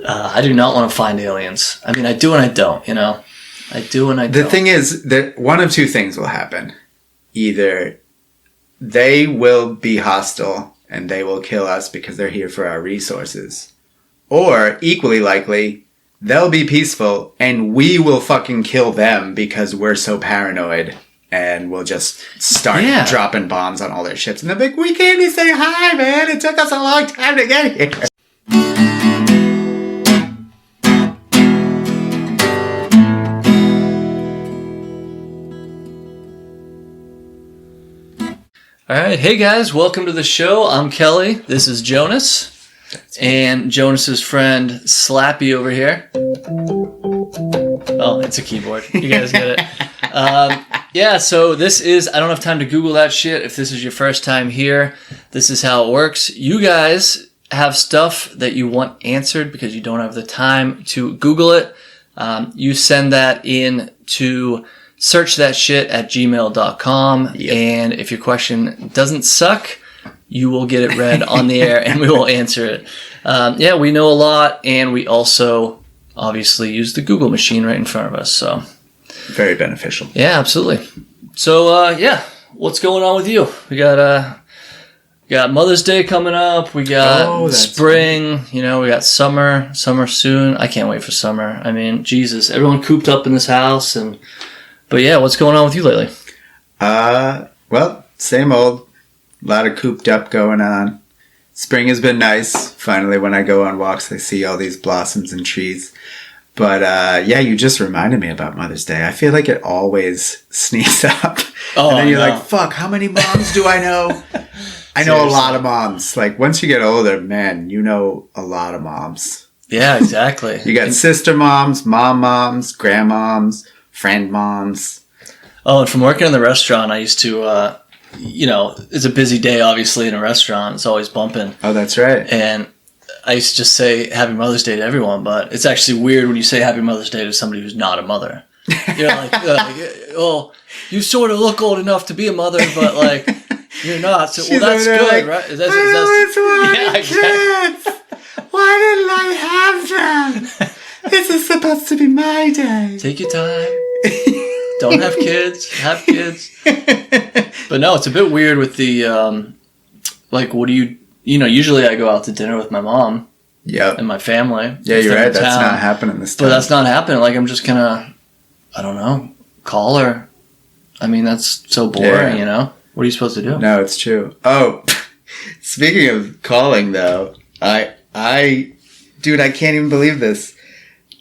I do not want to find aliens. I mean, I do and I don't, you know? I do and I don't. The thing is that one of two things will happen. Either they will be hostile and they will kill us because they're here for our resources. Or, equally likely, they'll be peaceful and we will fucking kill them because we're so paranoid and we'll just start dropping bombs on all their ships. And they'll be like, we can't even say hi, man. It took us a long time to get here. All right. Hey, guys. Welcome to the show. I'm Kelly. This is Jonas. And Jonas's friend Slappy over here. Oh, it's a keyboard. You guys get it. Yeah, so this is, I don't have time to Google that shit. If this is your first time here, this is how it works. You guys have stuff that you want answered because you don't have the time to Google it. You send that in to searchthatshit@gmail.com. Yep. And if your question doesn't suck, you will get it read on the air and we will answer it. Yeah, we know a lot, and we also obviously use the Google machine right in front of us. So very beneficial. Yeah, absolutely. So yeah, what's going on with you? We got Mother's Day coming up. We got spring. Right. You know, we got summer soon. I can't wait for summer. I mean, Jesus, everyone cooped up in this house, but yeah, what's going on with you lately? Well, same old. A lot of cooped up going on. Spring has been nice. Finally, when I go on walks, I see all these blossoms and trees. But yeah, you just reminded me about Mother's Day. I feel like it always sneaks up. Oh, and then you're like, fuck, how many moms do I know? I know a lot of moms. Like, once you get older, man, you know a lot of moms. Yeah, exactly. You got sister moms, grandmoms, friend moms. Oh, and from working in the restaurant, I used to... you know, it's a busy day, obviously, in a restaurant. It's always bumping. Oh, that's right. And I used to just say Happy Mother's Day to everyone, but it's actually weird when you say Happy Mother's Day to somebody who's not a mother. You're like, well, you sort of look old enough to be a mother, but, like, you're not. So, well, that's good, like, right? I always wanted kids. Why didn't I have them? This is supposed to be my day. Take your time. Don't have kids. Have kids. But no, it's a bit weird with the, like, what do you know, usually I go out to dinner with my mom. Yep. And my family. Yeah, you're right. That's not happening this time. But that's not happening. Like, I'm just gonna, I don't know, call her. I mean, that's so boring, you know? What are you supposed to do? No, it's true. Oh, speaking of calling, though, dude, I can't even believe this.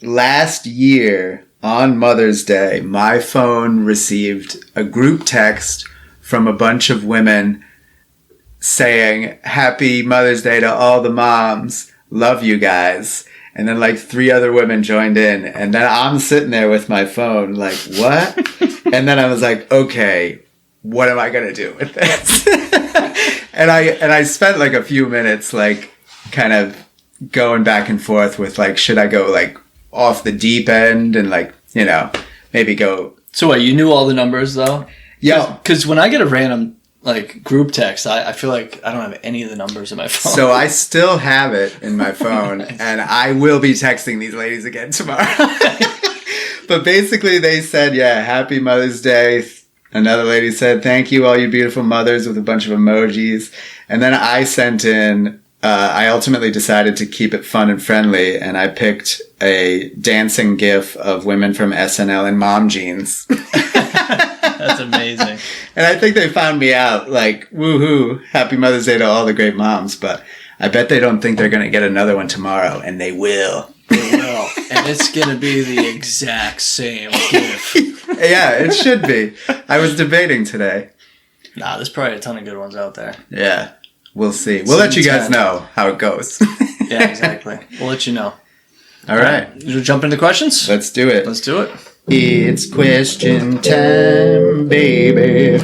Last year, on Mother's Day, my phone received a group text from a bunch of women saying, Happy Mother's Day to all the moms. Love you guys. And then like 3 other women joined in. And then I'm sitting there with my phone like, what? And then I was like, okay, what am I going to do with this? and I spent like a few minutes like kind of going back and forth with like, should I go like off the deep end and like, you know, maybe go. So what, you knew all the numbers though? Yeah. Because when I get a random like group text, I feel like I don't have any of the numbers in my phone. So I still have it in my phone. Nice. And I will be texting these ladies again tomorrow. But basically they said, yeah, Happy Mother's Day. Another lady said, thank you all you beautiful mothers, with a bunch of emojis. And then I sent in, I ultimately decided to keep it fun and friendly, and I picked a dancing gif of women from SNL in mom jeans. That's amazing. And I think they found me out, like, woohoo, Happy Mother's Day to all the great moms. But I bet they don't think they're going to get another one tomorrow, and they will. They will. And it's going to be the exact same gif. Yeah, it should be. I was debating today. Nah, there's probably a ton of good ones out there. Yeah. We'll see. We'll let you guys know how it goes. Yeah, exactly. We'll let you know. All right. Should we jump into questions? Let's do it. Let's do it. It's question time, baby.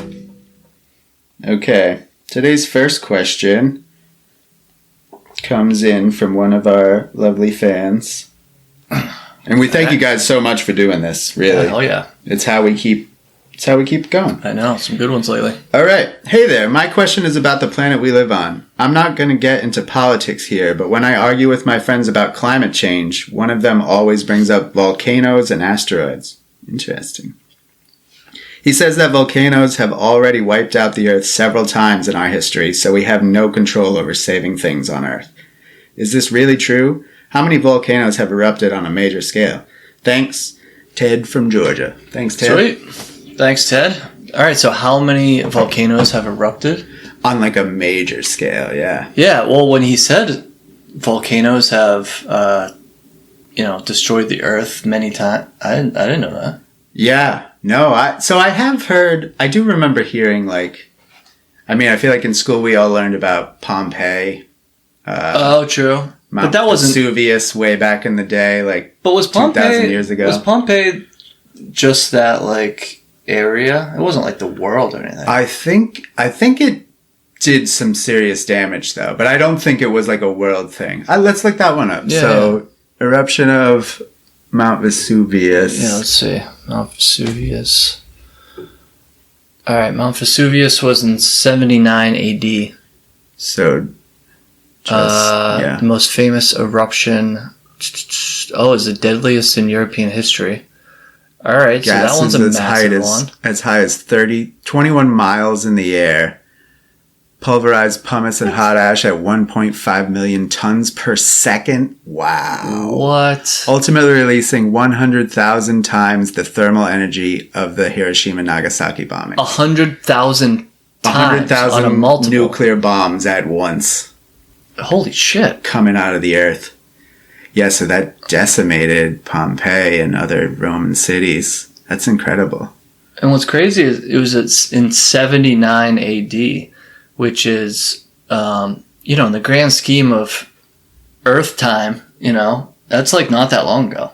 Okay. Today's first question comes in from one of our lovely fans. And we thank you guys so much for doing this, really. Oh, yeah. It's how we keep That's how we keep going. I know. Some good ones lately. All right. Hey there. My question is about the planet we live on. I'm not going to get into politics here, but when I argue with my friends about climate change, one of them always brings up volcanoes and asteroids. Interesting. He says that volcanoes have already wiped out the Earth several times in our history, so we have no control over saving things on Earth. Is this really true? How many volcanoes have erupted on a major scale? Thanks, Ted from Georgia. Thanks, Ted. Sweet. Thanks, Ted. All right, so how many volcanoes have erupted? On like a major scale, yeah. Yeah, well, when he said volcanoes have, destroyed the Earth many times, I didn't know that. Yeah, no, I have heard, I do remember hearing I feel like in school we all learned about Pompeii. True. Mount but that wasn't Vesuvius way back in the day, but was Pompeii 2,000 years ago. Was Pompeii just that area? It wasn't like the world or anything. I think it did some serious damage though, but I don't think it was like a world thing. Let's look that one up. Yeah, so eruption of Mount Vesuvius. Yeah, let's see. Mount Vesuvius. All right, Mount Vesuvius was in 79 AD. So the most famous eruption. Is the deadliest in European history. All right, so that one's a massive one. As high as 21 miles in the air. Pulverized pumice and hot ash at 1.5 million tons per second. Wow. What? Ultimately releasing 100,000 times the thermal energy of the Hiroshima Nagasaki bombing. 100,000 times 100,000 on a multiple. Nuclear bombs at once. Holy shit. Coming out of the earth. Yeah, so that decimated Pompeii and other Roman cities. That's incredible. And what's crazy is it was in 79 AD, which is, in the grand scheme of Earth time, that's not that long ago.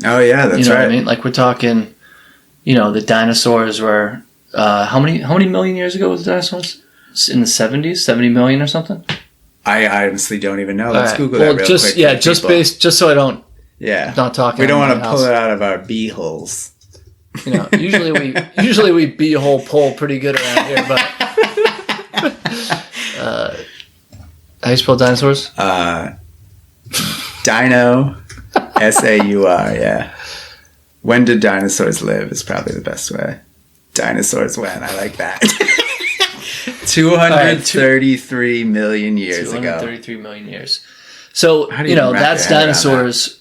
Oh, yeah, that's right. You know what I mean? We're talking, the dinosaurs were, how many million years ago was the dinosaurs? In the 70s? 70 million or something? I honestly don't even know. Let's Google that real quick. Yeah, just so I don't. Yeah. Not talking. We don't want to pull it out of our beeholes. Usually we bee-hole pull pretty good around here, but. How you spell dinosaurs? Dino, S-A-U-R, yeah. When did dinosaurs live is probably the best way. Dinosaurs when, I like that. 233 million years ago. 233 million years. So, that's dinosaurs.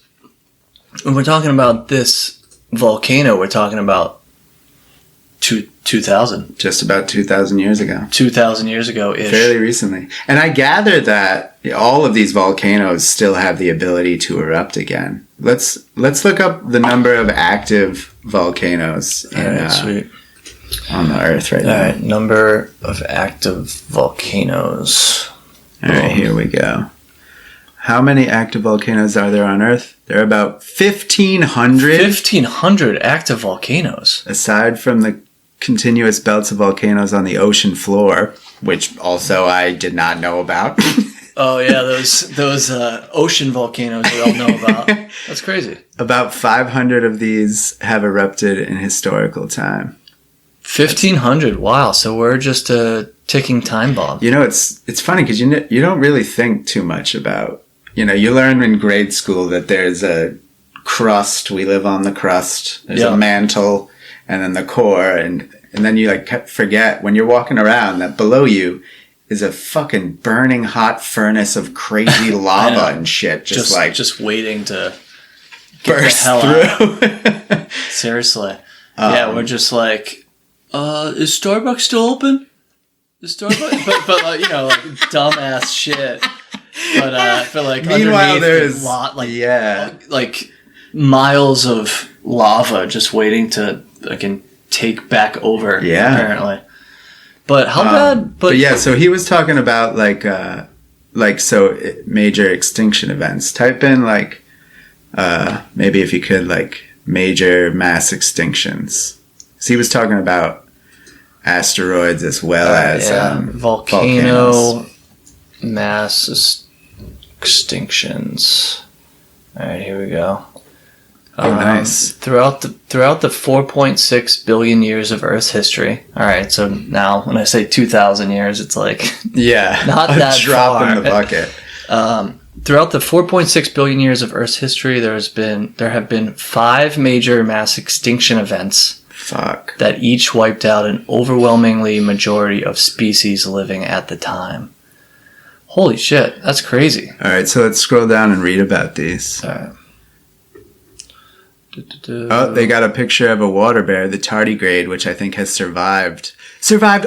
When we're talking about this volcano, we're talking about 2,000. Just about 2,000 years ago. 2,000 years ago-ish. Fairly recently. And I gather that all of these volcanoes still have the ability to erupt again. Let's look up the number of active volcanoes Sweet. On the Earth right now. All right, number of active volcanoes. All right, here we go. How many active volcanoes are there on Earth? There are about 1,500. 1,500 active volcanoes. Aside from the continuous belts of volcanoes on the ocean floor, which also I did not know about. Oh yeah, those ocean volcanoes we all know about. That's crazy. About 500 of these have erupted in historical time. 1,500. Wow. So we're just a ticking time bomb. It's funny because you don't really think too much about. You learn in grade school that there's a crust. We live on the crust. There's a mantle, and then the core, and then you forget when you're walking around that below you is a fucking burning hot furnace of crazy lava and shit. Just waiting to burst get the hell through. out. Seriously. Yeah, we're just is Starbucks still open? Is Starbucks? but dumbass shit. But meanwhile, there's miles of lava just waiting to take back over. Yeah, apparently. But how bad? But yeah, so he was talking about major extinction events. Type in maybe if you could major mass extinctions. So he was talking about asteroids as well as volcano mass extinctions. All right, here we go. Nice. Throughout the 4.6 billion years of Earth's history. All right, so now when I say 2,000 years, it's like not that drop far. in the bucket. Throughout the 4.6 billion years of Earth's history, there have been 5 major mass extinction events. Fuck. That each wiped out an overwhelmingly majority of species living at the time. Holy shit, that's crazy. All right, so let's scroll down and read about these. All right. Oh, they got a picture of a water bear, the tardigrade, which I think has survived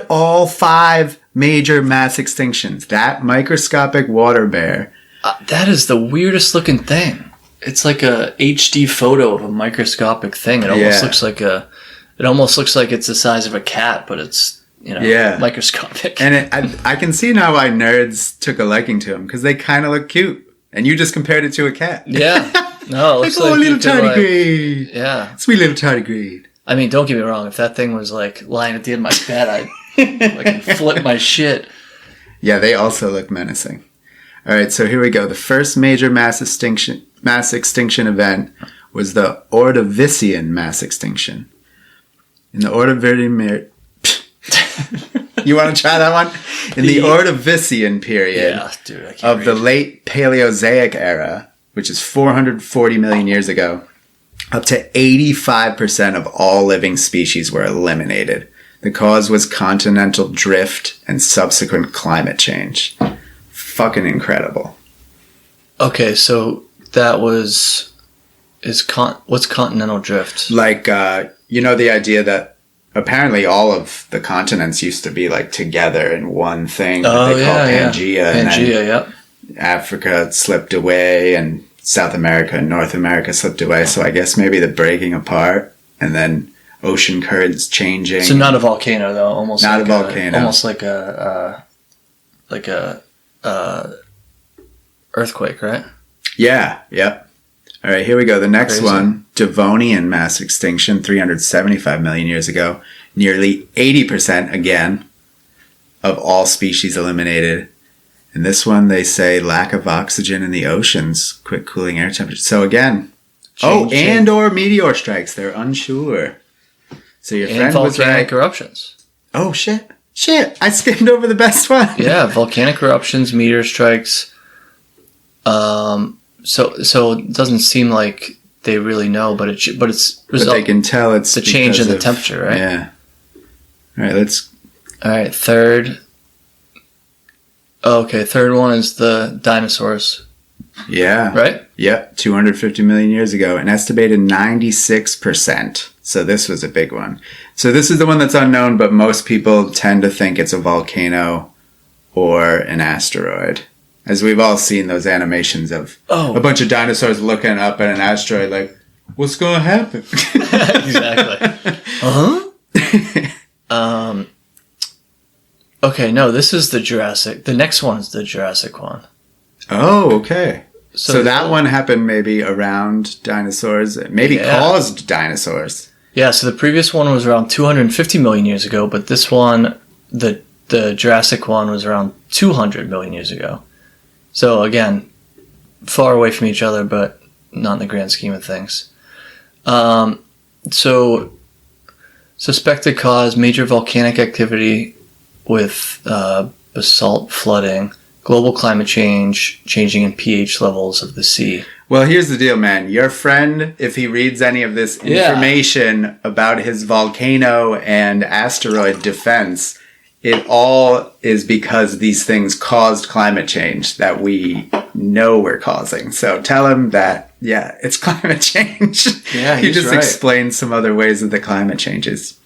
all 5 major mass extinctions. That microscopic water bear. That is the weirdest looking thing. It's like a HD photo of a microscopic thing. It almost looks like it's the size of a cat, but it's microscopic. And I can see now why nerds took a liking to him, because they kind of look cute. And you just compared it to a cat. Yeah. No, it looks like, oh, little tardigrade. Yeah. Sweet little tardigrade. I mean, don't get me wrong. If that thing was like lying at the end of my bed, I'd flip my shit. Yeah, they also look menacing. All right, so here we go. The first major mass extinction event was the Ordovician mass extinction. In the Ordovician... You want to try that one? In the Ordovician period of the late Paleozoic era, which is 440 million years ago, up to 85% of all living species were eliminated. The cause was continental drift and subsequent climate change. Fucking incredible. Okay, so that was... what's continental drift? Like, the idea that apparently all of the continents used to be like together in one thing that they call Pangea. Pangea, yep. Africa slipped away and South America and North America slipped away. So I guess maybe the breaking apart and then ocean currents changing. So not a volcano though, almost not like a volcano. Almost like a earthquake, right? Yeah, yep. All right, here we go. The next one, Devonian mass extinction, 375 million years ago. Nearly 80% again of all species eliminated. And this one, they say lack of oxygen in the oceans, quick cooling air temperature. So again, and or meteor strikes. They're unsure. So your friend was right. Volcanic eruptions. Oh, shit. I skimmed over the best one. Yeah, volcanic eruptions, meteor strikes. So it doesn't seem like they really know, but they can tell it's the change in the temperature, right? Yeah. All right, third. Okay, third one is the dinosaurs. Yeah. Right? Yep, 250 million years ago, an estimated 96%. So this was a big one. So this is the one that's unknown, but most people tend to think it's a volcano or an asteroid. As we've all seen those animations of a bunch of dinosaurs looking up at an asteroid like, what's going to happen? Exactly. Okay, no, this is the Jurassic. The next one is the Jurassic one. Oh, okay. So that one happened maybe around dinosaurs, caused dinosaurs. Yeah, so the previous one was around 250 million years ago, but this one, the Jurassic one, was around 200 million years ago. So again, far away from each other, but not in the grand scheme of things. So suspected cause, major volcanic activity with basalt flooding, global climate change, changing in pH levels of the sea. Well, here's the deal, man. Your friend, if he reads any of this information about his volcano and asteroid defense, it all is because these things caused climate change that we know we're causing. So tell him that, it's climate change. Yeah, he just explained some other ways that the climate changes.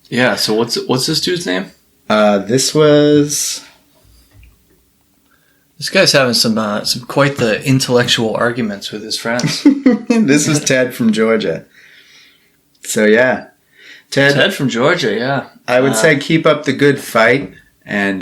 Yeah, so what's this dude's name? This guy's having some quite the intellectual arguments with his friends. This is Ted from Georgia. So yeah. Ted from Georgia, yeah. I would say keep up the good fight. And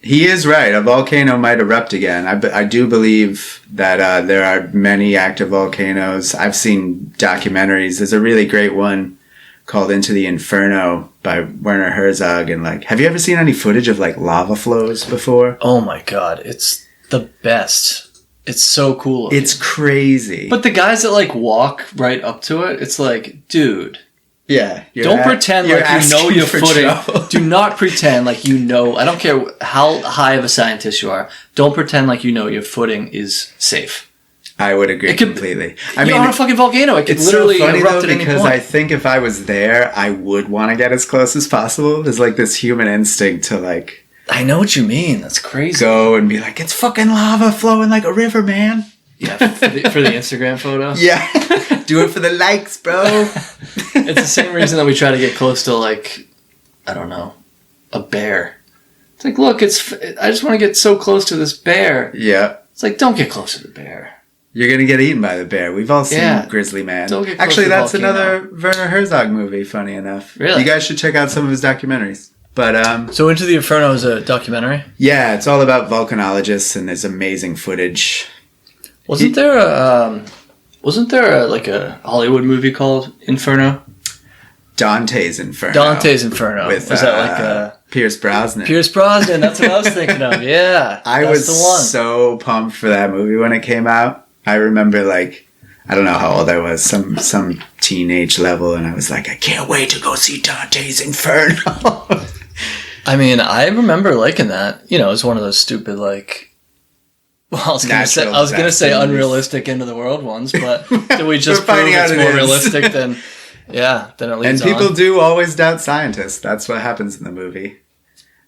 he is right. A volcano might erupt again. I do believe that there are many active volcanoes. I've seen documentaries. There's a really great one called Into the Inferno by Werner Herzog. And have you ever seen any footage of lava flows before? Oh my God. It's the best. It's so cool. It's crazy. But the guys that like walk right up to it, it's like, dude. Yeah. Don't pretend like you know your footing. Do not pretend like you know. I don't care how high of a scientist you are. Don't pretend like you know your footing is safe. I would agree completely. I mean, you're on a fucking volcano. It could literally so funny erupt though, at any because point. I think if I was there, I would want to get as close as possible. There's like this human instinct to like. I know what you mean. That's crazy. Go and be like, it's fucking lava flowing like a river, man. Yeah, for the Instagram photo. Yeah, do it for the likes, bro. It's the same reason that we try to get close to like, I don't know, a bear. It's like, look, I just want to get so close to this bear. Yeah. It's like, don't get close to the bear. You're going to get eaten by the bear. We've all seen Grizzly Man. Don't get close Actually, to the that's volcano. another Werner Herzog movie, funny enough. Really? You guys should check out some of his documentaries. But So Into the Inferno is a documentary? Yeah, it's all about volcanologists and there's amazing footage. Wasn't there a Hollywood movie called Inferno? Dante's Inferno. Dante's Inferno. With, was that like Pierce Brosnan. Pierce Brosnan, that's what I was thinking of. Yeah. I was the one. so pumped for that movie when it came out. I remember like I don't know how old I was, some teenage level, and I was like, I can't wait to go see Dante's Inferno. I mean, I remember liking that. You know, it was one of those stupid like. Well, I was gonna say unrealistic end of the world ones, but did we just prove it's more realistic than it leads on? And people do always doubt scientists. That's what happens in the movie.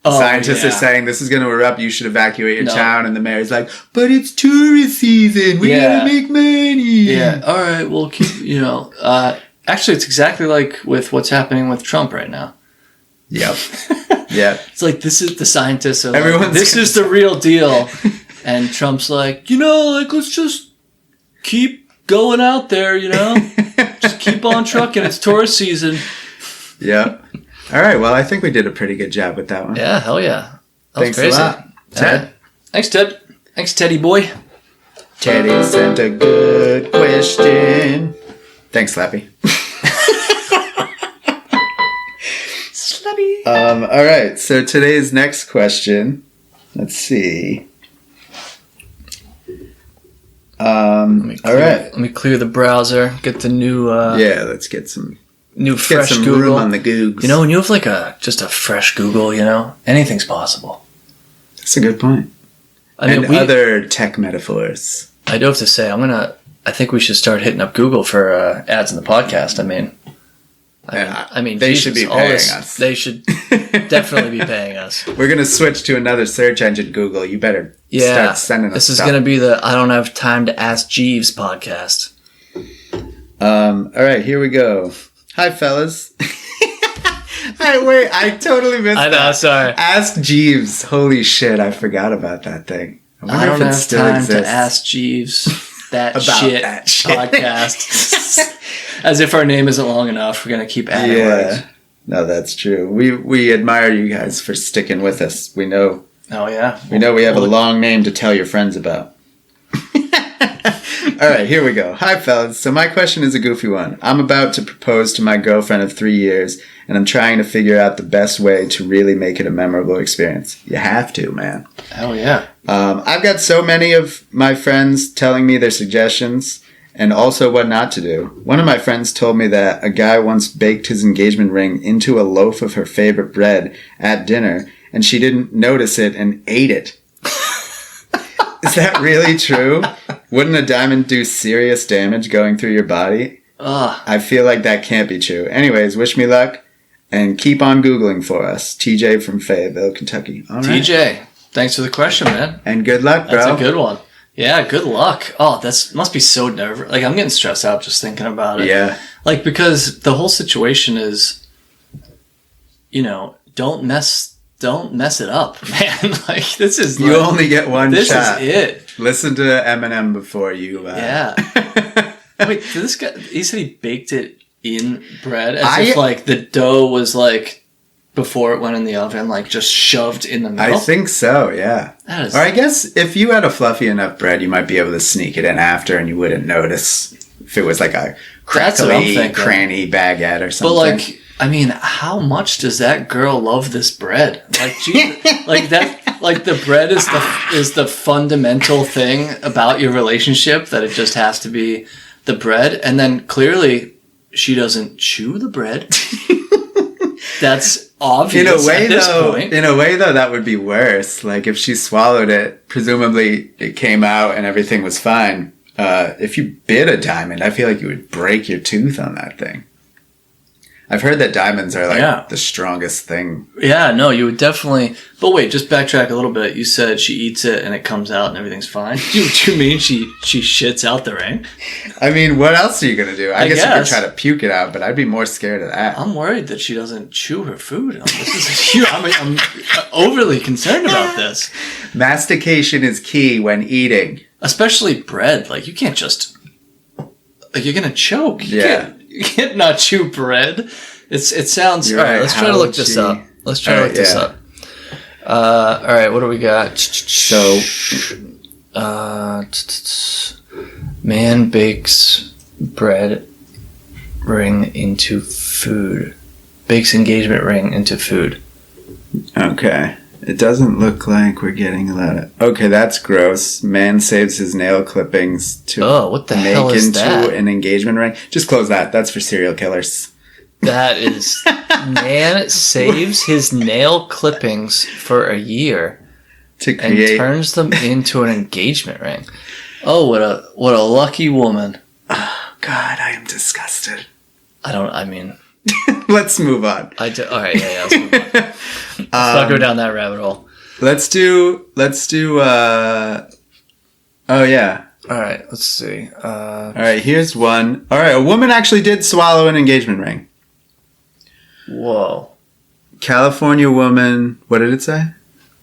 Scientists are saying this is going to erupt. You should evacuate your town, and the mayor's like, "But it's tourist season. We gotta make money." Yeah. All right. We'll keep. Actually, it's exactly like with what's happening with Trump right now. Yep. Yeah. It's like this is the scientists are like, this is the real deal. And Trump's like, let's just keep going out there, just keep on trucking. It's tourist season. Yeah. All right. Well, I think we did a pretty good job with that one. Yeah. Hell yeah. Thanks a lot, Ted. Thanks, Ted. Thanks, Teddy boy. Teddy sent a good question. Thanks, Slappy. Slappy. All right. So today's next question. Let's see. All right. Let me clear the browser. Get the new. Let's get some fresh some Google room on the Googs. When you have just a fresh Google, anything's possible. That's a good point. Other tech metaphors. I do have to say, I think we should start hitting up Google for ads in the podcast. They should be paying us. They should definitely be paying us. We're going to switch to another search engine, Google. You better start sending us This is stuff. going to be the I don't have time to ask Jeeves podcast. All right, here we go. Hi, fellas. I totally missed that. I know, sorry. Ask Jeeves. Holy shit, I forgot about that thing. I don't have time to ask Jeeves that shit podcast. As if our name isn't long enough, we're going to keep adding words. No, that's true. We admire you guys for sticking with us. We know. Oh, yeah. We know we have a long name to tell your friends about. All right, here we go. Hi, fellas. So my question is a goofy one. I'm about to propose to my girlfriend of 3 years, and I'm trying to figure out the best way to really make it a memorable experience. You have to, man. Hell yeah. I've got so many of my friends telling me their suggestions and also what not to do. One of my friends told me that a guy once baked his engagement ring into a loaf of her favorite bread at dinner, and she didn't notice it and ate it. Is that really true? Wouldn't a diamond do serious damage going through your body? I feel like that can't be true. Anyways, wish me luck and keep on Googling for us. TJ from Fayetteville, Kentucky. All right. TJ, thanks for the question, man. And good luck, bro. That's a good one. Yeah, good luck. Oh, must be so nerve. Like, I'm getting stressed out just thinking about it. Yeah. Like, because the whole situation is, don't mess it up, man. Like, this is you only get one this shot. This is it. Listen to Eminem before you. Yeah. Wait, did this guy? He said he baked it in bread as if like the dough was like before it went in the oven, like just shoved in the middle. I think so. Yeah. Or I guess if you had a fluffy enough bread, you might be able to sneak it in after, and you wouldn't notice if it was like a crackly, cranny baguette or something. But like, I mean, how much does that girl love this bread? Like, like that. Like the bread is the fundamental thing about your relationship, that it just has to be the bread, and then clearly she doesn't chew the bread. That's obvious at this point. In a way, though, that would be worse. Like, if she swallowed it, presumably it came out and everything was fine. If you bit a diamond, I feel like you would break your tooth on that thing. I've heard that diamonds are, like, the strongest thing. Yeah, no, you would definitely... But wait, just backtrack a little bit. You said she eats it and it comes out and everything's fine. Do you mean she shits out the ring? I mean, what else are you going to do? I guess you could try to puke it out, but I'd be more scared of that. I'm worried that she doesn't chew her food. I'm overly concerned about this. Mastication is key when eating. Especially bread. Like, you can't just... Like, you're going to choke. You can't not chew bread. It sounds... You're all right, let's try to look this up. All right, what do we got? So... man bakes bread ring into food. Bakes engagement ring into food. Okay. It doesn't look like we're getting a lot of... Okay, that's gross. Man saves his nail clippings to what the hell is that? an engagement ring. Just close that. That's for serial killers. That is... Man saves his nail clippings for a year to create... and turns them into an engagement ring. Oh, what a lucky woman. Oh, God, I am disgusted. Let's move on. All right, let's move on. Let's not go down that rabbit hole. Let's do, oh yeah. All right, let's see. All right, here's one. All right, a woman actually did swallow an engagement ring. Whoa. California woman, what did it say?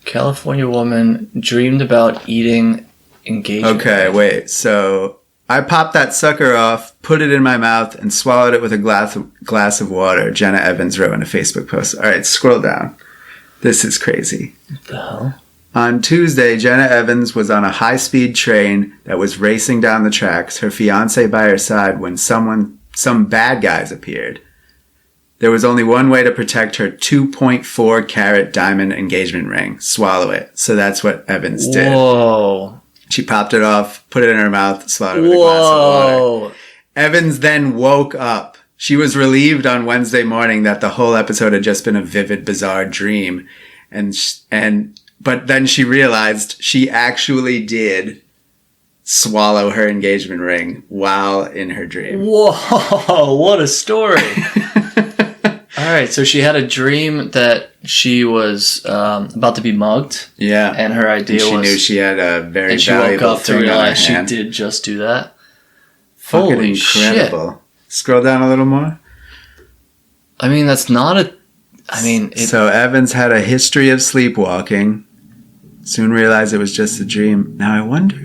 California woman dreamed about eating engagement Okay, ring. wait, so... I popped that sucker off, put it in my mouth, and swallowed it with a glass of water, Jenna Evans wrote in a Facebook post. All right, scroll down. This is crazy. What the hell? On Tuesday, Jenna Evans was on a high-speed train that was racing down the tracks, her fiancé by her side, when some bad guys appeared. There was only one way to protect her 2.4 carat diamond engagement ring. Swallow it. So that's what Evans did. Whoa. She popped it off, put it in her mouth, swallowed it with a glass of water. Evans then woke up. She was relieved on Wednesday morning that the whole episode had just been a vivid, bizarre dream. But then she realized she actually did swallow her engagement ring while in her dream. Whoa, what a story. All right, so she had a dream that she was about to be mugged. Yeah. And her idea was... She knew she had a very and valuable she woke up to thing realize she hand. did just do that. Fucking Holy incredible. shit. Scroll down a little more. I mean, that's not a... So Evans had a history of sleepwalking. Soon realized it was just a dream. Now I wonder...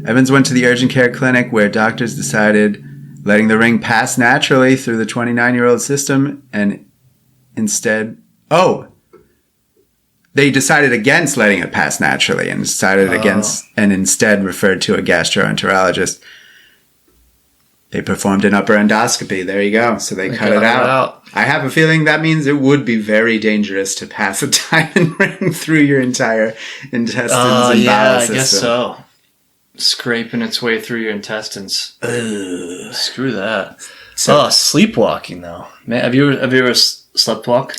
Evans went to the urgent care clinic where doctors decided letting the ring pass naturally through the 29-year-old system and instead... They decided against letting it pass naturally and decided against and instead referred to a gastroenterologist. They performed an upper endoscopy. There you go. So they cut it out. I have a feeling that means it would be very dangerous to pass a diamond ring through your entire intestines and bowel system. I guess so. Scraping its way through your intestines. Ugh. Screw that. Sleepwalking though. Man, have you ever sleepwalked?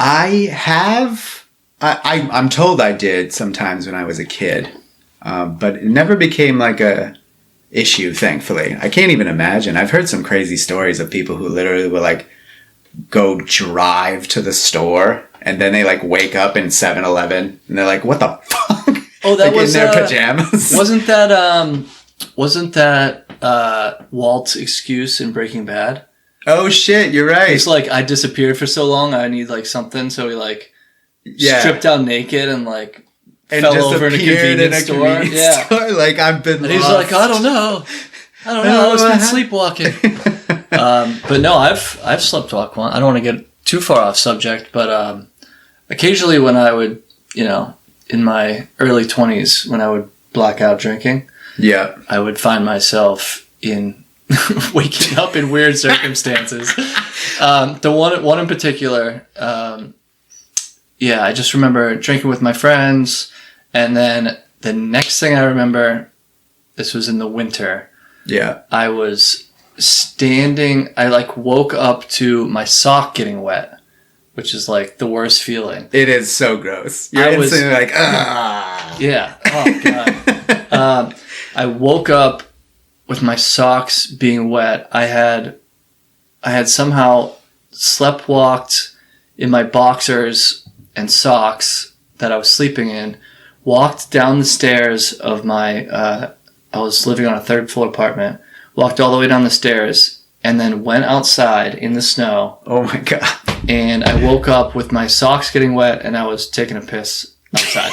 I have. I'm told I did sometimes when I was a kid, but it never became like a issue. Thankfully, I can't even imagine. I've heard some crazy stories of people who literally will like go drive to the store and then they like wake up in 7-Eleven and they're like, "What the fuck?" Oh, that was in their pajamas. Wasn't that Walt's excuse in Breaking Bad? Oh shit, you're right. It's like, I disappeared for so long, I need like something, so he like stripped down naked and like fell over in a convenience store. Like, I've been and lost. he's like, I don't know, I've been sleepwalking. But no, I've sleepwalked one. I don't want to get too far off subject, but occasionally when I would, in my early 20s, when I would black out drinking, I would find myself in waking up in weird circumstances. The one in particular, yeah, I just remember drinking with my friends, and then the next thing I remember, this was in the winter. Yeah. I was standing, I like woke up to my sock getting wet, which is like the worst feeling. It is so gross. You're instantly like, ah. Yeah. Oh, God. I woke up with my socks being wet. I had somehow sleptwalked in my boxers and socks that I was sleeping in, walked down the stairs of my, I was living on a 3rd floor apartment, walked all the way down the stairs, and then went outside in the snow. Oh my God. And I woke up with my socks getting wet, and I was taking a piss outside.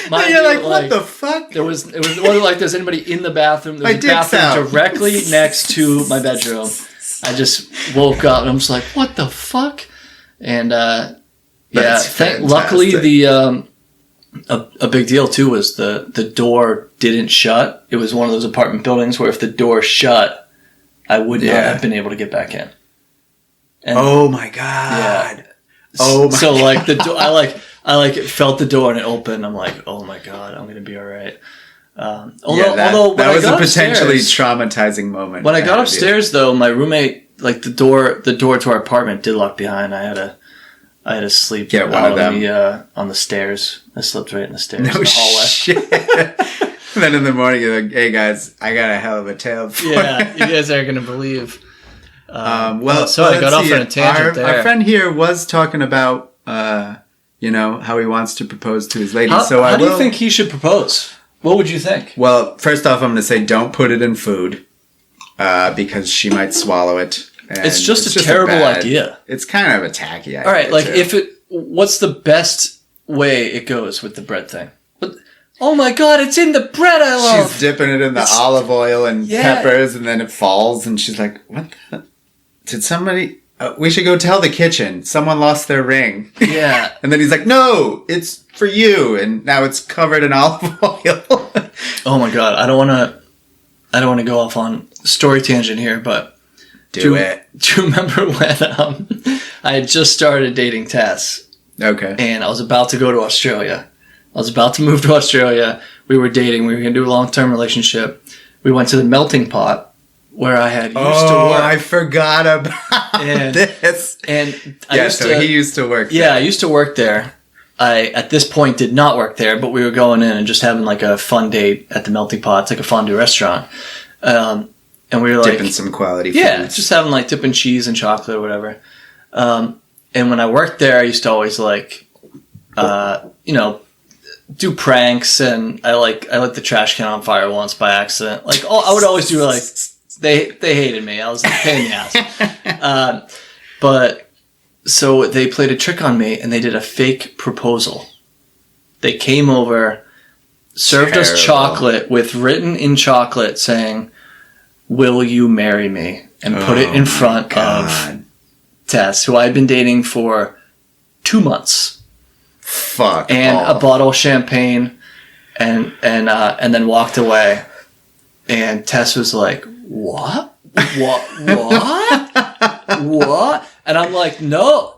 And you're like, what the fuck? It wasn't like there's anybody in the bathroom. There was a bathroom directly next to my bedroom. I just woke up and I'm just like, what the fuck? And luckily a big deal too was the door didn't shut. It was one of those apartment buildings where if the door shut, I would not have been able to get back in. And, oh my God. Yeah. Oh my. So like the door, I felt the door and it opened. I'm like, oh my God, I'm gonna be all right. Although that was a potentially traumatizing moment. When I got upstairs, though, my roommate, like the door to our apartment did lock behind. I had to sleep on the stairs. I slept right in the stairs. No in the hallway. Shit. And then in the morning, you're like, "Hey guys, I got a hell of a tale for you." Yeah, you guys aren't gonna believe. I got off on a tangent there. Our friend here was talking about, how he wants to propose to his lady. How do you think he should propose? What would you think? Well, first off, I'm going to say don't put it in food because she might swallow it. It's just a terrible idea. It's kind of a tacky idea. All right, like what's the best way it goes with the bread thing? Oh my God, it's in the bread I love. She's dipping it in the olive oil and peppers, and then it falls, and she's like, "What? Did somebody? We should go tell the kitchen. Someone lost their ring." Yeah, and then he's like, "No, it's for you," and now it's covered in olive oil. Oh my God, I don't want to go off on story tangent here, but do you remember when I had just started dating Tess? Okay, and I was about to go to Australia. I was about to move to Australia. We were dating. We were going to do a long-term relationship. We went to the melting pot where I had used to work. I forgot about this. And he used to work there. Yeah, I used to work there. I, at this point, did not work there, but we were going in and just having like a fun date at the melting pot. It's like a fondue restaurant. And we were like... Dipping some quality foods. Yeah, just having like dipping cheese and chocolate or whatever. And when I worked there, I used to always like, do pranks, and I lit the trash can on fire once by accident. Like, I would always do like... They hated me. I was a pain in the ass. But so they played a trick on me and they did a fake proposal. They came over, served us chocolate with written in chocolate saying, "Will you marry me?" and put it in front of Tess, who I had been dating for 2 months. Fuck. And a bottle of champagne and then walked away. And Tess was like, What? And I'm like, no.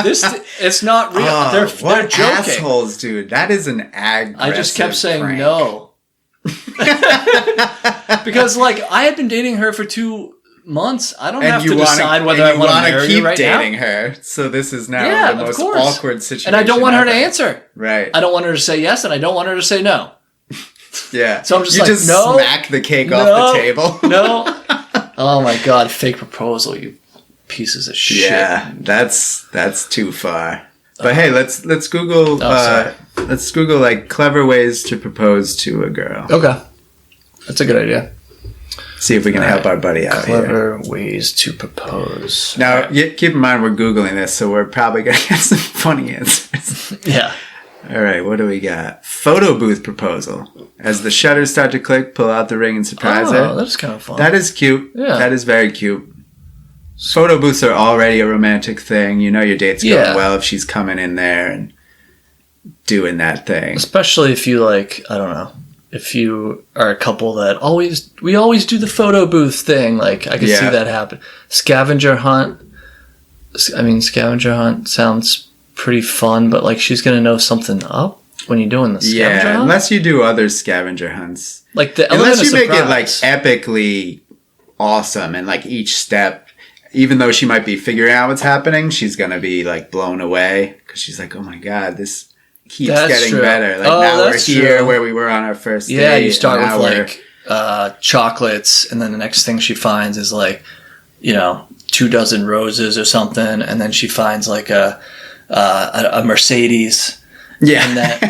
It's not real. They're joking. Assholes, dude. That is an aggressive I just kept saying prank. no. Because like I had been dating her for 2 months. I don't have to decide whether I want to marry her right now. You want to keep dating her, so this is now the most awkward situation. And I don't want her to answer. Right. I don't want her to say yes, and I don't want her to say no. Yeah. So I'm just no. Smack the cake off the table. No. Oh my God, fake proposal, you pieces of shit. Yeah, that's too far. But hey, let's Google let's Google like clever ways to propose to a girl. Okay. That's a good idea. See if we can help our buddy out here. Clever ways to propose. Now, keep in mind we're Googling this, so we're probably going to get some funny answers. Yeah. All right, what do we got? Photo booth proposal. As the shutters start to click, pull out the ring and surprise her. Oh, that's kind of fun. That is cute. Yeah. That is very cute. Photo booths are already a romantic thing. You know your date's going well if she's coming in there and doing that thing. Especially if you like, I don't know, if you are a couple that we always do the photo booth thing, like I could see that happen. Scavenger hunt. I mean, scavenger hunt sounds pretty fun, but like she's gonna know something up when you're doing the scavenger hunt. Unless you do other scavenger hunts. Like unless you make it like epically awesome, and like each step, even though she might be figuring out what's happening, she's gonna be like blown away because she's like, oh my god, this keeps getting better. Like now we're here where we were on our first date. Yeah, you start with like chocolates, and then the next thing she finds is like, 24 roses or something, and then she finds like a Mercedes. Yeah, and that,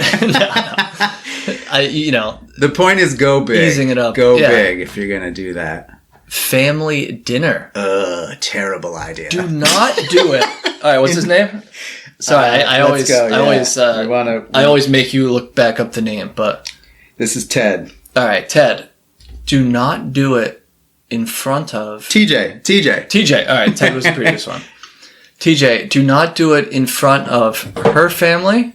the point is go big, easing it up. Go big if you're gonna do that. Family dinner. Terrible idea. Do not do it. All right, what's his name? Sorry, I always make you look back up the name, but this is Ted. All right, Ted. Do not do it in front of TJ. All right, Ted was the previous one. TJ, do not do it in front of her family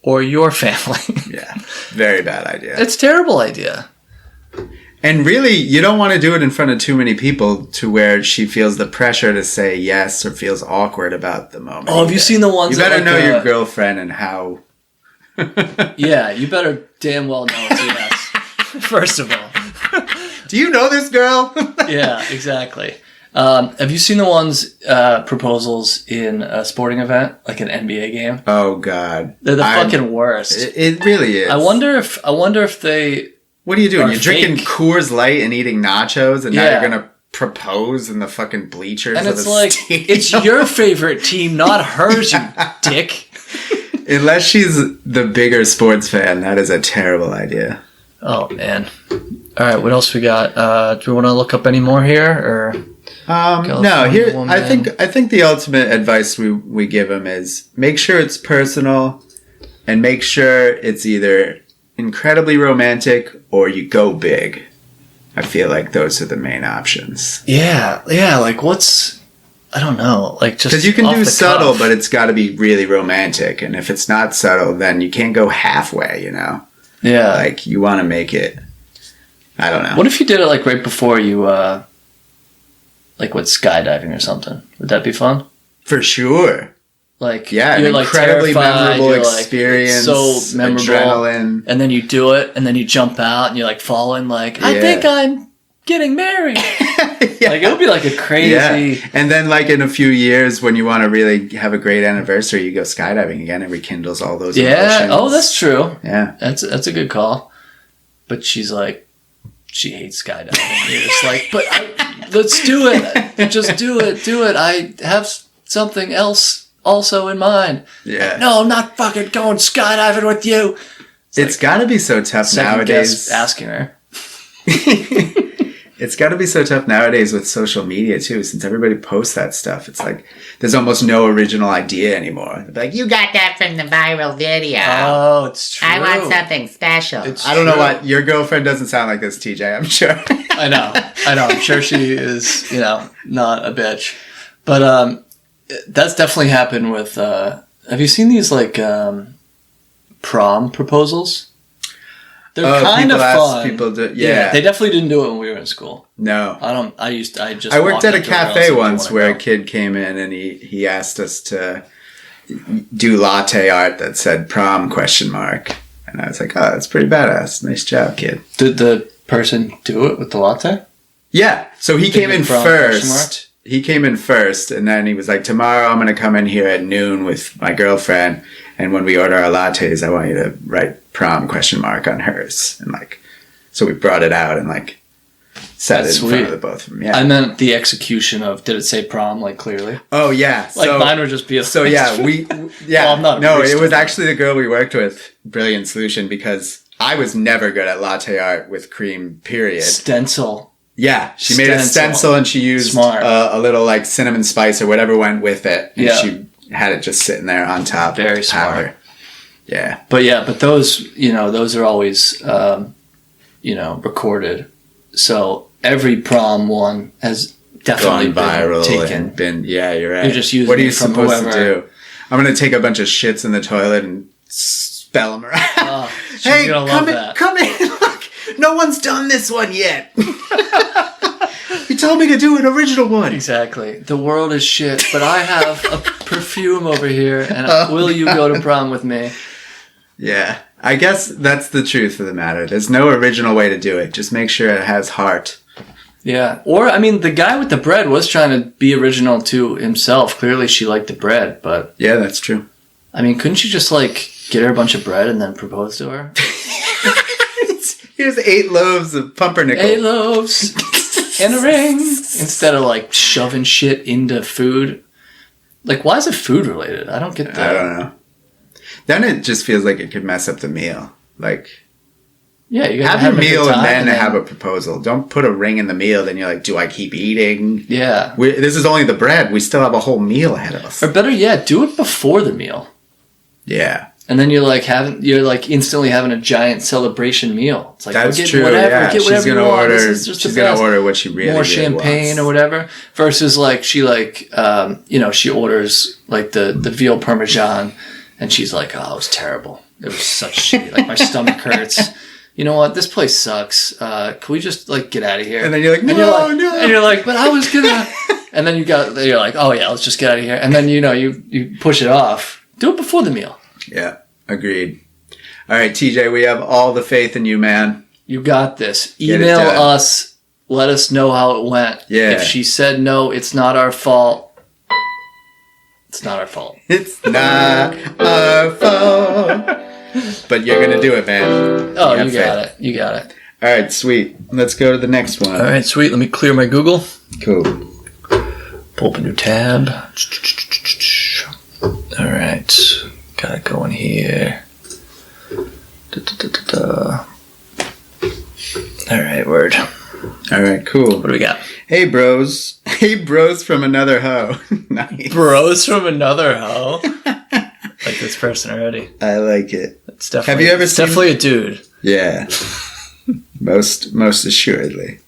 or your family. Yeah, very bad idea. It's a terrible idea. And really, you don't want to do it in front of too many people to where she feels the pressure to say yes or feels awkward about the moment. Oh, have you seen the ones? You better know your girlfriend and how. Yeah, you better damn well know it's yes. First of all. Do you know this girl? Yeah, exactly. Have you seen the ones proposals in a sporting event, like an NBA game? Oh God, they're the fucking worst. It really is. I wonder if they. What are you doing? You're drinking Coors Light and eating nachos, and now you're gonna propose in the fucking bleachers. And it's like it's your favorite team, not hers, you dick. Unless she's the bigger sports fan, that is a terrible idea. Oh man. All right, what else we got? Do we want to look up any more here, or? No. Here, I think the ultimate advice we give them is make sure it's personal, and make sure it's either incredibly romantic or you go big. I feel like those are the main options. Yeah. Like I don't know. Like just because you can do subtle, but it's got to be really romantic, and if it's not subtle, then you can't go halfway. Yeah. Like you want to make it. I don't know. What if you did it like right before you, like went skydiving or something? Would that be fun? For sure. Like you're an incredibly memorable experience, like, so memorable, adrenaline, and then you do it, and then you jump out, and you're like falling, like I think I'm getting married. Like it would be like a crazy. Yeah. And then like in a few years, when you want to really have a great anniversary, you go skydiving again. It rekindles all those emotions. Oh, that's true. Yeah, that's a good call. But she's like, she hates skydiving. You're just like, but let's do it. Just do it. I have something else also in mind. Yeah. Like, no, I'm not fucking going skydiving with you. It's got to be so tough nowadays. Asking her. It's got to be so tough nowadays with social media too, since everybody posts that stuff. It's like there's almost no original idea anymore. They're like, you got that from the viral video. Oh, it's true. I want something special. I don't know what your girlfriend doesn't sound like this, TJ. I'm sure. I know. I'm sure she is, not a bitch. But that's definitely happened with. Have you seen these like prom proposals? They're kind of fun. Yeah, they definitely didn't do it when we were in school. No, I worked at a cafe once where a kid came in and he asked us to do latte art that said prom ? And I was like, oh, that's pretty badass. Nice job, kid. Did the person do it with the latte? Yeah. So he came in first. He came in first, and then he was like, tomorrow I'm going to come in here at noon with my girlfriend, and when we order our lattes, I want you to write prom ? on hers. And like, so we brought it out and like set it in front of the both of them. Yeah. I meant the execution of, did it say prom, like clearly? Oh yeah. Like mine would just be a... So yeah, Well, I'm not it was actually the girl we worked with. Brilliant solution, because I was never good at latte art with cream, period. Stencil. Yeah, she made a stencil and she used a little like cinnamon spice or whatever went with it. And she had it just sitting there on top. Very smart. Yeah. But those, those are always, recorded. So every prom one has definitely gone viral taken. And you're right. You're just using what are you supposed to do? I'm going to take a bunch of shits in the toilet and spell them around. Oh, Oh, she's hey, gonna love that. Come in. Look, no one's done this one yet. You told me to do an original one. Exactly. The world is shit, but I have a perfume over here, and will you go to prom with me? Yeah. I guess that's the truth of the matter. There's no original way to do it. Just make sure it has heart. Yeah. Or, I mean, the guy with the bread was trying to be original to himself. Clearly she liked the bread, but... Yeah, that's true. I mean, couldn't you just, like, get her a bunch of bread and then propose to her? Here's 8 loaves of pumpernickel. 8 loaves and a ring. Instead of, like, shoving shit into food. Like, why is it food related? I don't get that. I don't know. Then it just feels like it could mess up the meal. Like... Yeah, you gotta have your meal and then have a proposal. Don't put a ring in the meal, then you're like, do I keep eating? Yeah. This is only the bread. We still have a whole meal ahead of us. Or better yet, do it before the meal. Yeah. And then you're like instantly having a giant celebration meal. It's like, that's get true. whatever, yeah. get whatever she's gonna you want. order. She's gonna order what she really more really champagne wants. or whatever. Versus like she she orders like the veal parmesan, and she's like, oh, it was terrible. It was such shit. Like my stomach hurts. You know what? This place sucks. Can we just like get out of here? And then you're like, no. And you're like, but I was gonna. And then you're like, oh yeah, let's just get out of here. And then you push it off. Do it before the meal. Yeah, agreed. All right, TJ, we have all the faith in you, man. You got this. Email us. Let us know how it went. Yeah. If she said no, it's not our fault. It's not our fault. It's not our fault. But you're going to do it, man. Oh, you got it. You got it. All right, sweet. Let's go to the next one. All right, sweet. Let me clear my Google. Cool. Pull up a new tab. All right. Got it going here. All right, word. All right, cool. What do we got? Hey, bros. Hey, bros from another hoe. Nice. Bros from another hoe? Like this person already. I like it. It's definitely, have you ever seen... definitely a dude. Yeah. most assuredly.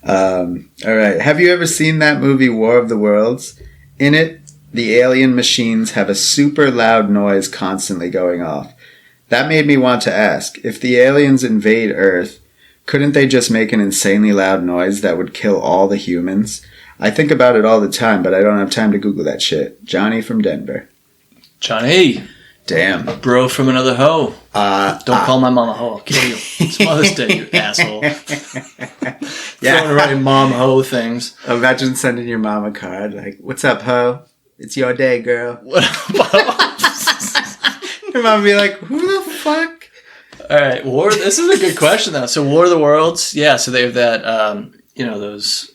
All right. Have you ever seen that movie War of the Worlds? In it, the alien machines have a super loud noise constantly going off. That made me want to ask, if the aliens invade Earth, couldn't they just make an insanely loud noise that would kill all the humans? I think about it all the time, but I don't have time to Google that shit. Johnny from Denver. Johnny. Damn. Bro from another hoe. Don't call my mom a hoe. I'll kill you. It's Mother's Day, you asshole. Yeah. Throwing around mom hoe things. Imagine sending your mom a card like, what's up, hoe? It's your day, girl. Your mom would be like, who the fuck? All right. This is a good question, though. So War of the Worlds. Yeah, so they have that, those...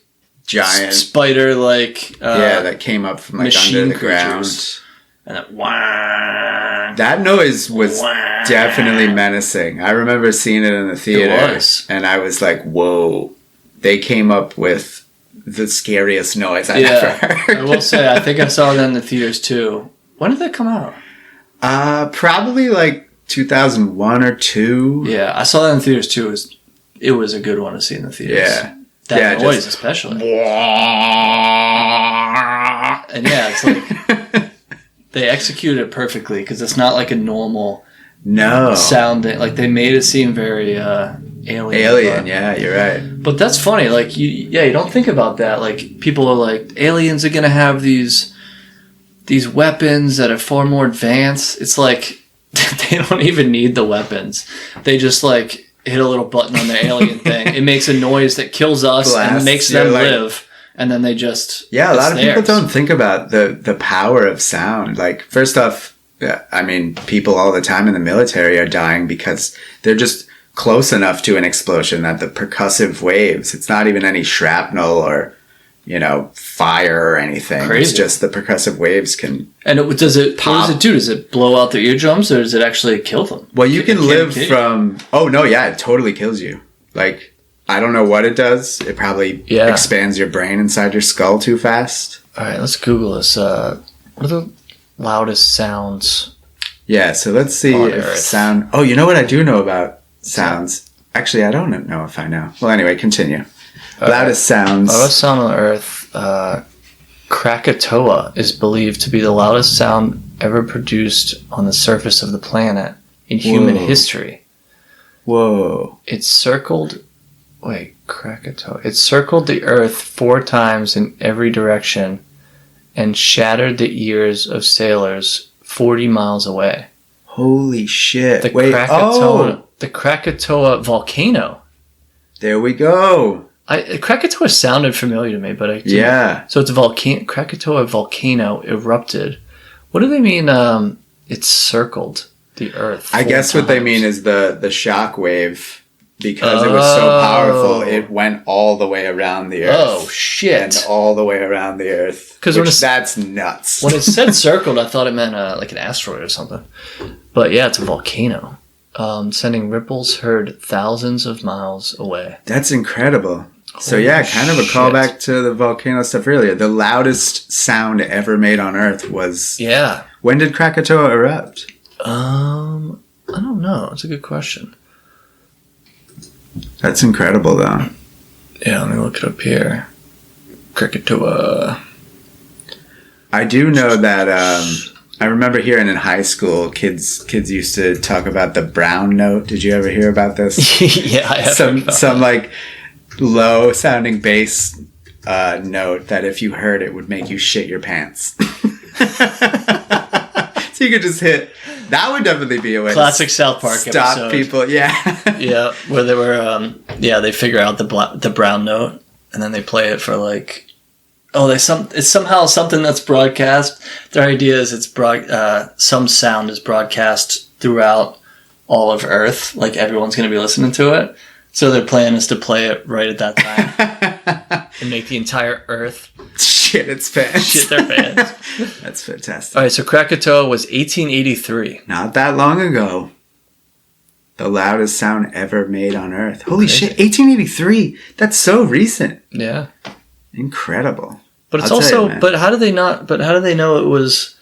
Giant. Spider-like... that came up from like under the ground. And that that noise was definitely menacing. I remember seeing it in the theater. It was. And I was like, whoa. They came up with the scariest noise I've ever heard. I will say, I think I saw that in the theaters too. When did that come out? Probably like 2001 or 2. Yeah, I saw that in the theaters too. It was a good one to see in the theaters. Yeah. That noise especially. And yeah, it's like... They executed it perfectly because it's not like a normal sound. Like they made it seem very alien. Yeah, you're right. But that's funny. Like you don't think about that. Like people are like, aliens are gonna have these weapons that are far more advanced. It's like they don't even need the weapons. They just like hit a little button on the alien thing. It makes a noise that kills us and makes them live. And then they just... Yeah, a lot of people don't think about the power of sound. Like, first off, I mean, people all the time in the military are dying because they're just close enough to an explosion that the percussive waves, it's not even any shrapnel or, fire or anything. Crazy. It's just the percussive waves can... And what does it do? Does it blow out their eardrums or does it actually kill them? Well, you can live from... Oh, no, yeah, it totally kills you. Like... I don't know what it does. It probably expands your brain inside your skull too fast. All right, let's Google this. What are the loudest sounds? Yeah, so let's see if sound... Oh, you know what I do know about sounds? Actually, I don't know if I know. Well, anyway, continue. Loudest sounds. Loudest sound on Earth. Krakatoa is believed to be the loudest sound ever produced on the surface of the planet in human Whoa. history. Whoa. It circled Krakatoa. It circled the Earth 4 times in every direction and shattered the ears of sailors 40 miles away. Holy shit. The Wait, Krakatoa volcano. there we go. Krakatoa sounded familiar to me, but I didn't. Yeah. So it's a volcano. Krakatoa volcano erupted. What do they mean? It circled the Earth. I guess what they mean is the shock wave. Because it was so powerful, it went all the way around the Earth. Oh, shit. And all the way around the Earth. That's nuts. When it said circled, I thought it meant like an asteroid or something. But yeah, it's a volcano. Sending ripples heard thousands of miles away. That's incredible. So Holy yeah, kind of a shit. callback to the volcano stuff earlier. The loudest sound ever made on Earth was... Yeah. When did Krakatoa erupt? I don't know. It's a good question. That's incredible, though. Yeah, let me look it up here. Krakatoa. I do know that I remember hearing in high school kids used to talk about the brown note. Did you ever hear about this? Yeah, I have. Some like low sounding bass note that if you heard it would make you shit your pants. So you could just hit. That would definitely be a way Classic to South Park stop episode. people. Yeah. Yeah, where they were. They figure out the brown note and then they play it for like. It's somehow something that's broadcast. Their idea is some sound is broadcast throughout all of Earth, like everyone's going to be listening to it. So their plan is to play it right at that time and make the entire Earth shit its pants. shit their pants. That's fantastic. All right, so Krakatoa was 1883. Not that long ago. The loudest sound ever made on Earth. Holy shit, 1883. That's so recent. Yeah. Incredible. But it's I'll tell also you, but how do they know it was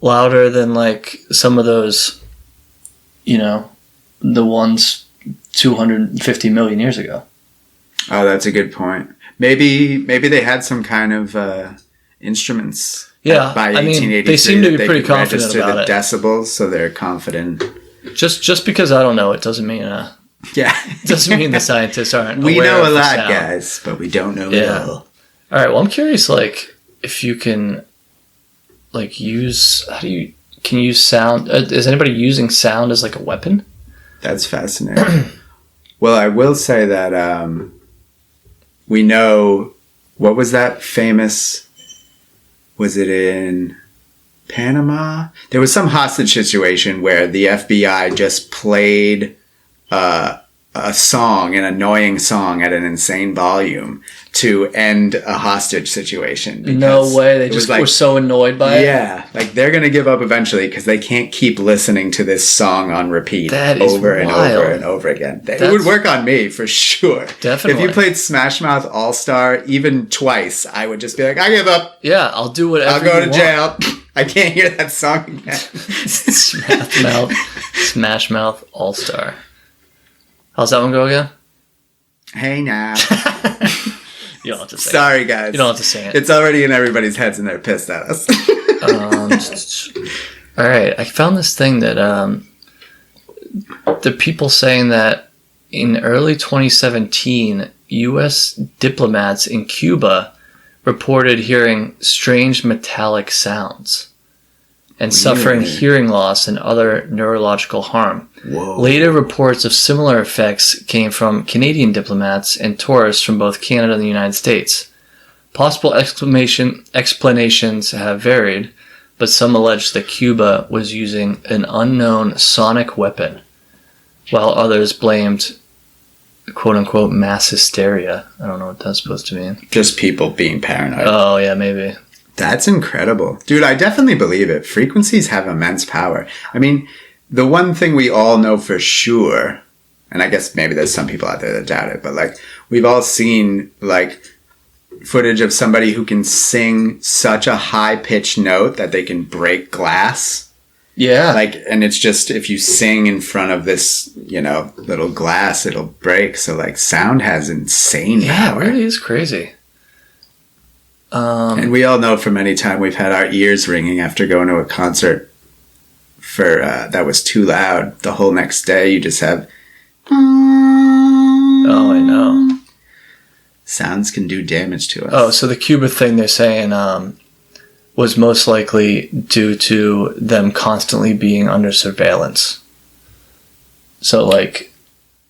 louder than like some of those, the ones 250 million years ago? Oh, that's a good point. Maybe they had some kind of instruments. Yeah, By I mean, 1883 they seem to be that pretty could confident register about the it. decibels, so they're confident. Just because I don't know it doesn't mean Yeah. doesn't mean the scientists aren't. We aware know of a the lot, sound. guys, but we don't know Yeah. it all. All right. Well, I'm curious, like, if you can, like, use can you use sound? Is anybody using sound as like a weapon? That's fascinating. Well, I will say that we know, what was that famous, was it in Panama? There was some hostage situation where the FBI just played a song, an annoying song at an insane volume to end a hostage situation. No way. They just were so annoyed by it. Yeah, like they're going to give up eventually because they can't keep listening to this song on repeat That is over and wild. over and over again. It would work on me for sure. Definitely. If you played Smash Mouth All-Star even twice, I would just be like, I give up. Yeah, I'll do whatever. I'll go you to want. jail. I can't hear that song again. Smash Mouth All Star. How's that one go again? Hey now. You don't have to say it. Sorry, guys. You don't have to sing it. It's already in everybody's heads and they're pissed at us. All right, I found this thing that the people saying that in early 2017, U.S. diplomats in Cuba reported hearing strange metallic sounds and suffering hearing loss and other neurological harm. Whoa. Later reports of similar effects came from Canadian diplomats and tourists from both Canada and the United States. Possible explanations have varied, but some allege that Cuba was using an unknown sonic weapon, while others blamed quote-unquote mass hysteria. I don't know what that's supposed to mean. Just people being paranoid. Oh, yeah, maybe. That's incredible. Dude, I definitely believe it. Frequencies have immense power. I mean, the one thing we all know for sure, and I guess maybe there's some people out there that doubt it, but like, we've all seen like footage of somebody who can sing such a high-pitched note that they can break glass. Yeah. Like, and it's just, if you sing in front of this, little glass, it'll break. So like, sound has insane power. it really is crazy. And we all know from any time we've had our ears ringing after going to a concert for that was too loud. The whole next day, you just have. Oh, I know. Sounds can do damage to us. Oh, so the Cuba thing they're saying was most likely due to them constantly being under surveillance. So, like,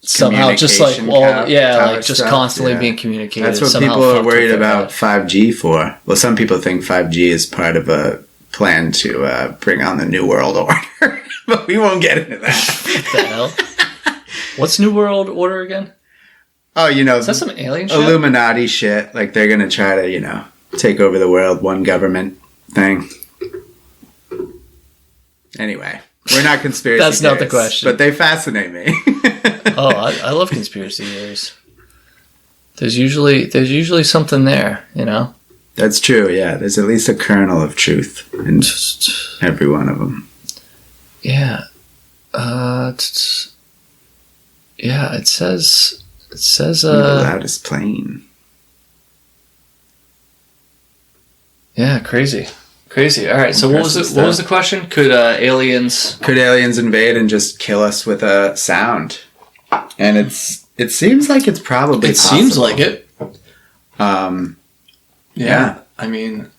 somehow just like, well, yeah, like just constantly being communicated. That's what people are worried about 5G for. Well, some people think 5G is part of a plan to bring on the New World Order. But we won't get into that. What the hell? What's New World Order again? Oh, you know, is that some alien shit? Illuminati shit. Like they're gonna try to, you know, take over the world, one government thing. Anyway, we're not conspiracy That's theorists, not the question. but they fascinate me. Oh, I love conspiracy theories. There's usually something there, you know. That's true. Yeah, there's at least a kernel of truth in every one of them. Yeah. Yeah, it says the loudest plane. Yeah, crazy. All right, so what was the question? Could aliens invade and just kill us with a sound? And it seems like it's probably possible. Seems like it. Yeah. I mean,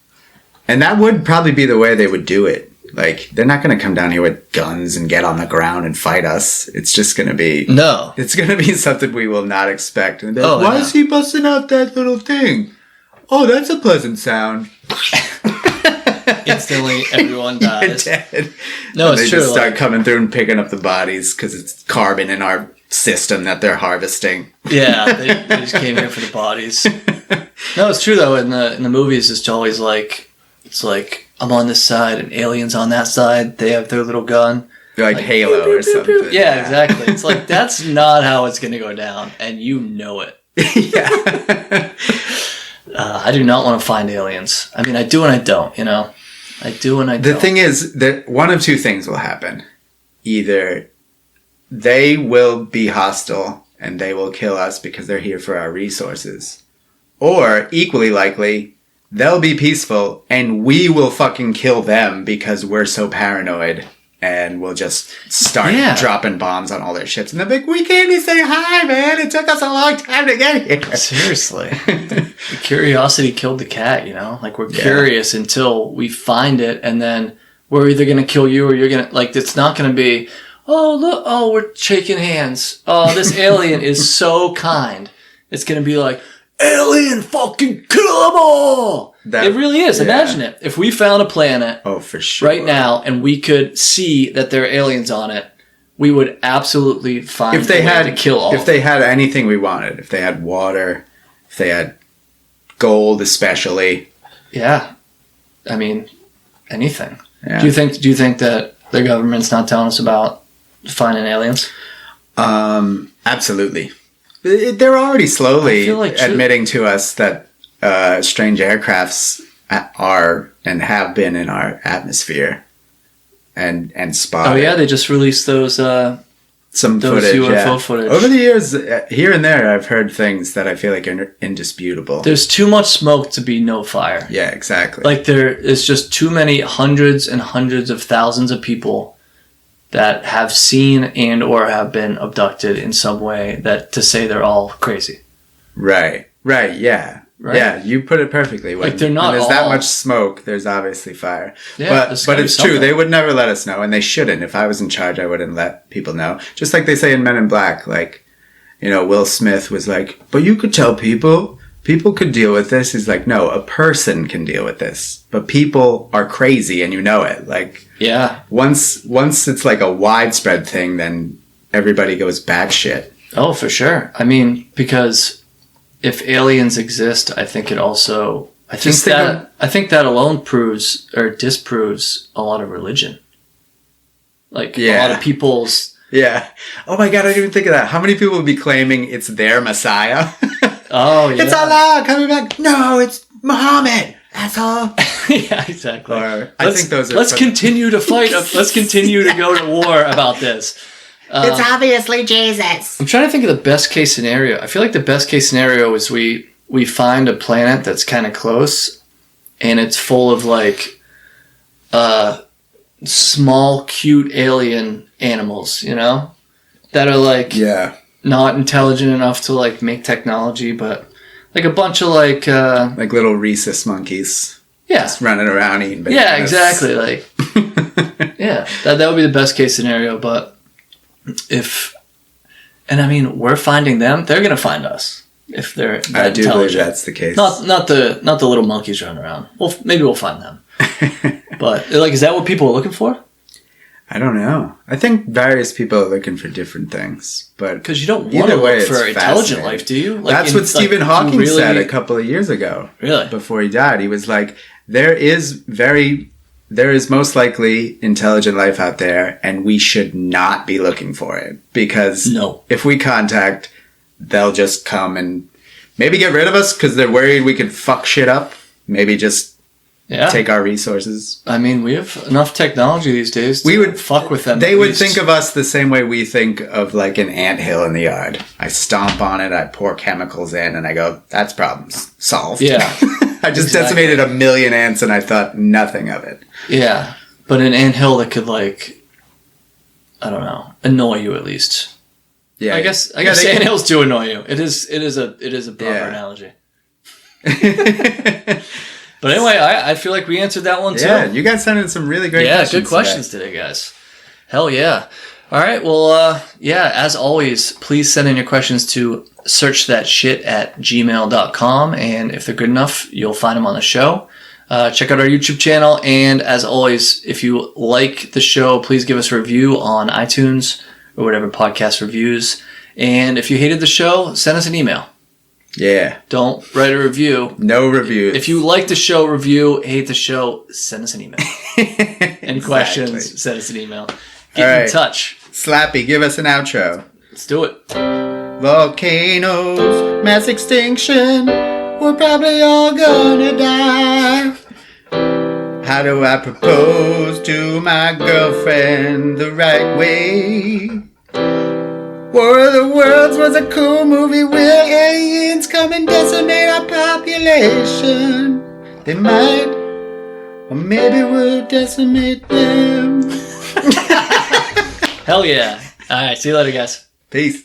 and that would probably be the way they would do it. Like, they're not going to come down here with guns and get on the ground and fight us. It's just going to be... No. It's going to be something we will not expect. And like, why is he busting out that little thing? Oh, that's a pleasant sound. Instantly, everyone dies. Dead. No, and it's true. They just true. start coming through and picking up the bodies because it's carbon in our system that they're harvesting. Yeah, they just came here for the bodies. No, it's true, though. In the movies, it's always like... It's like... I'm on this side and aliens on that side. They have their little gun. Like Halo or something. Yeah, exactly. It's like, that's not how it's going to go down. And you know it. Yeah. I do not want to find aliens. I mean, I do and I don't, you know? I do and I don't. The thing is that one of two things will happen. Either they will be hostile and they will kill us because they're here for our resources. Or, equally likely... they'll be peaceful, and we will fucking kill them because we're so paranoid, and we'll just start dropping bombs on all their ships. And they'll be like, we can't even say hi, man. It took us a long time to get here. Seriously. The curiosity killed the cat, you know? Like, we're curious until we find it, and then we're either going to kill you or you're going to... Like, it's not going to be, oh, look, oh, we're shaking hands. Oh, this alien is so kind. It's going to be like... alien fucking kill them all! It really is. Yeah. Imagine it. If we found a planet for sure. right now and we could see that there are aliens on it, we would absolutely find a way to kill all. If they had anything we wanted, if they had water, if they had gold especially. Yeah. I mean, anything. Yeah. Do you think that the government's not telling us about finding aliens? Absolutely. They're already slowly admitting to us that strange aircrafts are and have been in our atmosphere and spotted. Oh yeah, they just released those footage, UFO footage. Over the years, here and there, I've heard things that I feel like are indisputable. There's too much smoke to be no fire. Yeah, exactly. Like there is just too many hundreds and hundreds of thousands of people that have seen and or have been abducted in some way that to say they're all crazy. Right, yeah. Right? Yeah, you put it perfectly. Like they're not when there's all... that much smoke, there's obviously fire. Yeah, but it's true. They would never let us know, and they shouldn't. If I was in charge, I wouldn't let people know. Just like they say in Men in Black, like, you know, Will Smith was like, but you could tell people. People could deal with this. He's like, no, a person can deal with this. But people are crazy and you know it. Like, yeah. Once it's like a widespread thing, then everybody goes batshit. Oh, for sure. I mean, because if aliens exist, I think it also... I think that alone proves or disproves a lot of religion. Like, a lot of people's... Yeah. Oh my God, I didn't even think of that. How many people would be claiming it's their Messiah? Oh, yeah. It's Allah coming back. No, it's Muhammad. Asshole. Yeah, exactly. I think those are... Let's continue to fight. Let's continue to go to war about this. It's obviously Jesus. I'm trying to think of the best case scenario. I feel like the best case scenario is we find a planet that's kind of close and it's full of like small, cute alien animals, you know? That are like not intelligent enough to like make technology, but like a bunch of like little rhesus monkeys. Yeah. Just running around eating bananas. Yeah, exactly. Like yeah. That would be the best case scenario, but we're finding them, they're gonna find us if they're that I do intelligent. believe that's the case. Not the little monkeys running around. Well, maybe we'll find them. But like, is that what people are looking for? I don't know. I think various people are looking for different things, but because you don't want to look for intelligent life, do you? Like that's what Stephen Hawking said a couple of years ago. Really? Before he died, he was like, there is most likely intelligent life out there, and we should not be looking for it, because if we contact, they'll just come and maybe get rid of us because they're worried we could fuck shit up. Maybe just take our resources. I mean, we have enough technology these days to fuck with them. They would think of us the same way we think of like an anthill in the yard. I stomp on it, I pour chemicals in, and I go, that's problem solved. Yeah. I just decimated 1 million ants and I thought nothing of it. Yeah. But an anthill that could like, I don't know, annoy you at least. Yeah. I guess anthills do annoy you. It is a proper analogy. But anyway, I feel like we answered that one too. Yeah, you guys sent in some really great questions. Yeah, good questions today, guys. Hell yeah. All right, well, as always, please send in your questions to searchthatshit@gmail.com, and if they're good enough, you'll find them on the show. Check out our YouTube channel, and as always, if you like the show, please give us a review on iTunes or whatever podcast reviews. And if you hated the show, send us an email. Yeah. Don't write a review. No reviews. If you like the show, review. Hate the show, send us an email. Any questions, send us an email. Get in touch. Slappy, give us an outro. Let's do it. Volcanoes, mass extinction, we're probably all gonna die. How do I propose to my girlfriend the right way? War of the Worlds was a cool movie. Will aliens come and decimate our population? They might, or maybe we'll decimate them. Hell yeah. All right, see you later, guys. Peace.